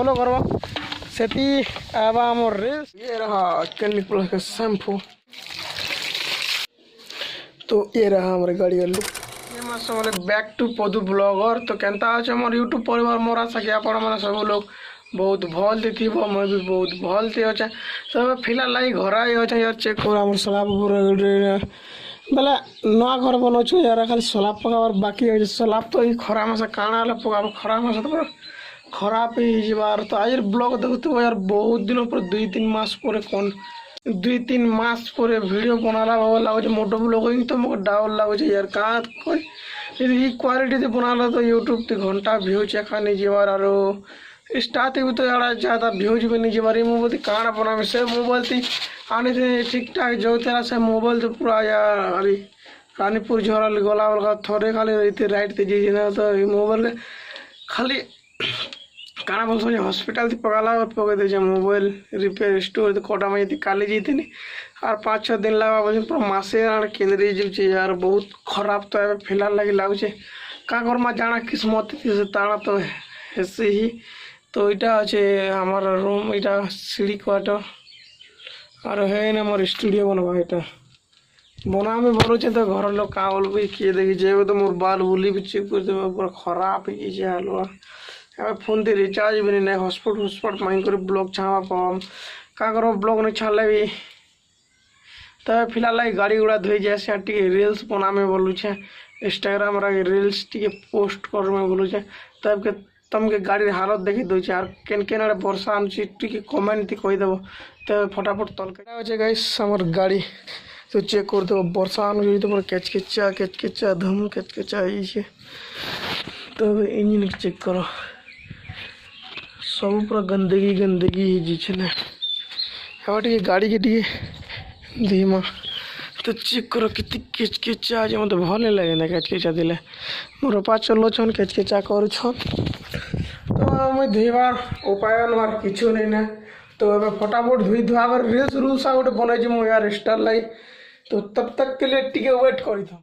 Follow करवा सेती आवा मोर रील्स। ये रहा क्लिनिक प्लस का शैम्पू। तो ये रहा हमारे गाड़ी का लुक। बैक टू पदू ब्लॉगर। तो केनता अच्छे मोर यूट्यूब परिवार मोर आशा कि आपण मैंने सब लोग बहुत भल थी मैं भी बहुत भल थी अच्छे। तो फिलहाल लाई घर आई अच्छे यार चेक कर आम सलाब बेले नआ घर बनाऊँ यार खाली सलाब पकाबार बाकी है। सलाब तो ये खरा मास काଣା है पकाब खरा मास तो खराब ही जाबार। तो आज ब्लॉग देखुव यार बहुत दिन पर 2-3 मास पर कौन 2-3 मास पर वीडियो बनाला बाबा लगुच मोटो ब्लॉगिंग। तो मुझे डाउट लगुच यार कहाँ कोई यदि क्वालिटी से बनाला तो यूट्यूब ते घंटा व्यूज एखा नहीं जाबार और स्टार्टिंग भी तो यार ज़्यादा व्यूज भी नहीं जाबार। मोबाइल काଣା बना से मोबाइल थी आने थे ठीक ठाक जो तेरा से मोबाइल तो पूरा यार अभी रानीपुर झोरा गला वाला थोड़े खाली रहते राइट थे जी ना। तो मोबाइल खाली काना बोल हॉस्पिटल थी पकाला और पके दे मोबाइल रिपेयर स्टोर तो कोटा में काली जीते नहीं और 5-6 दिन लगा बोल पूरा मसे केंद्रीय जीव यार बहुत खराब। तो फिलहाल लगे लगुचे क्या करमा जाना किस्मत थी से ताना तो ऐसे ही। तो इटा अच्छे हमार रूम इटा सीढ़ी क्वार्टर और है ना मोर स्टूडियो बनवा इटा बना में बोलो तो घर लोग का बोल किए देखी जेब तो मोर बाल बुली भी चेक कर पूरा खराब हो फोन थी रिचार्ज भी नहीं हॉटस्पॉट मांग कर ब्लॉग छावा पाम क्या करो ब्लॉग नहीं छाड़े भी। तो फिलहाल गाड़ी गुड़ा धोई जाए टी रील्स बना में बोलुचे इंस्टाग्राम रील्स टी पोस्ट कर में बोलुचे। तब के तुमके गाड़ी हालत देखी दूचे और केन केन आड़े वर्षा आनुची टी कमेंट थी कहीदेव। तो फटाफट तल के गाइस हमार गाड़ी तो चेक कर देव वर्षा आनुची तो पूरा केचकेचा धूम केचकेचा ये। तो इंजन चेक करो सब पूरा गंदगी ही गाड़ी के टी धीमा। तो चेक करो कितनी केचकेचा आज मत भल नहीं लगे ना केचकेचा दिले मोर बापा चलो छन केचकेचा कर छन। तो मुझे धोबार उपाय नवार किछु नहीं ना। तो फटाफट धोई धुआ कर रील्स रूल्स गोटे बनई यार स्टार लाई। तो तब तक के लिए टिके वेट करी था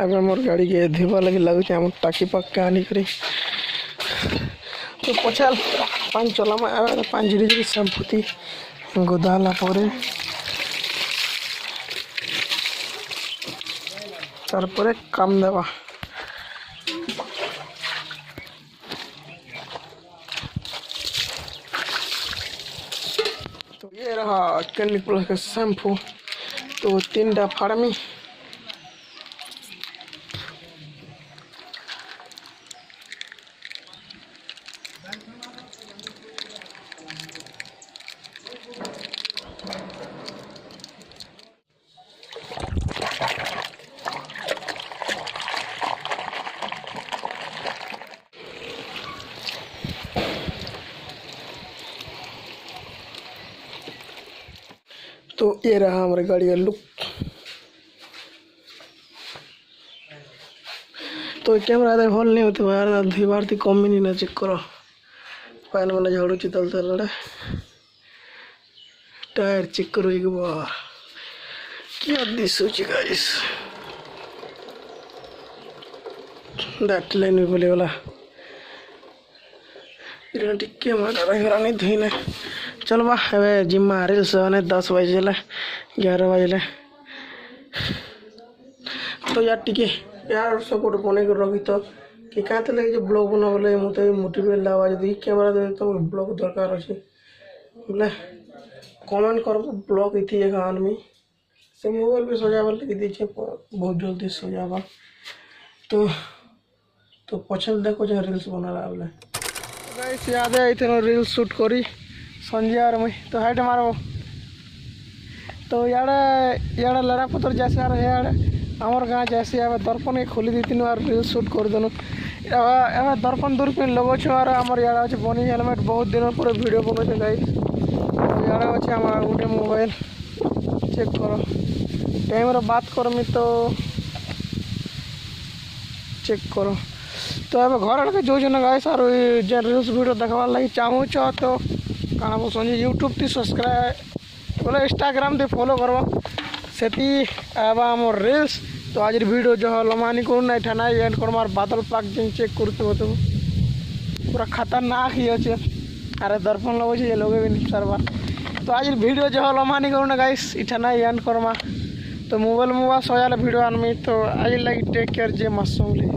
अब मोर गाड़ी के धोबा लगे लगुचे आम टाकी पक्का आनी करी। तो पचाल पानी चला पानी झिरी झिरी शैम्पूती गोदाला परे तारपरे काम देवा। तो ये रहा क्लिनिक प्लस का शैम्पू। तो 3 फार्मी तो ये रहा हमारे गाड़ी का लुक। तो कैमरा इधर हॉल नहीं होते यार धीबार थी कम ही नहीं ना चेक करो पैन मैंने झाड़ू चितल लड़े टायर चेक करो एक बार क्या दिशुची गाइस दैट लाइन भी बोले वाला टिके मारा धोने चल बा ए जिम में रील्स 10 बजे 11 बजे। तो यार टिके यार सपोर्ट बने कर रखी तो कि क्या लगे जो ब्लॉग बना बोले मत मोटिवेट लगा जी कैमेरा दे तो ब्लॉग दरकार अच्छे बोले कमेंट कर ब्लॉग इतनी जगह आनमी से मोबाइल भी सजाबार लगे दीजिए बहुत जल्दी सजाबा। तो पछल देखो जो रील्स बना रहा बोले गाइस याद है इतना रील्स शूट करी संजय और मुई। तो हाइट मारो तो यार लड़ा पतर जैसे यार आमर गाँ जैसे दर्पण के खोली दी और रील्स शूट कर देनु एवं दर्पण दूरबीन लगोछ और आमर यार अच्छे बनी हेलमेट बहुत दिन पर वीडियो बनाते गाइस। तो यार अच्छे आम गोटे मोबाइल चेक करो टाइम बात करमी तो चेक करो। तो अब घर आड़े जो गाइस और रील्स वीडियो देखवार लगे चाहूँ तो काना बोल यूट्यूब थी सब्सक्राइब बोले इंस्टाग्राम थी फॉलो करवा सेती आवा मोर रील्स। तो आज वीडियो जो है लमानी करूँ ना ठाना एंड कर बादल पाक जिन चेक करते हो तो पूरा खतरनाक ही अच्छे আরে দর্পণ লগাইছে যে লগে নি সারবা তো আজ ভিডিও যে হল মানি করুন গাইস ইঠা নাই এন্ড করমা তো মোবাইল সজালে ভিডিও আনমি তো আজ লাগি টেক কেয়ার যে মাসুমলি।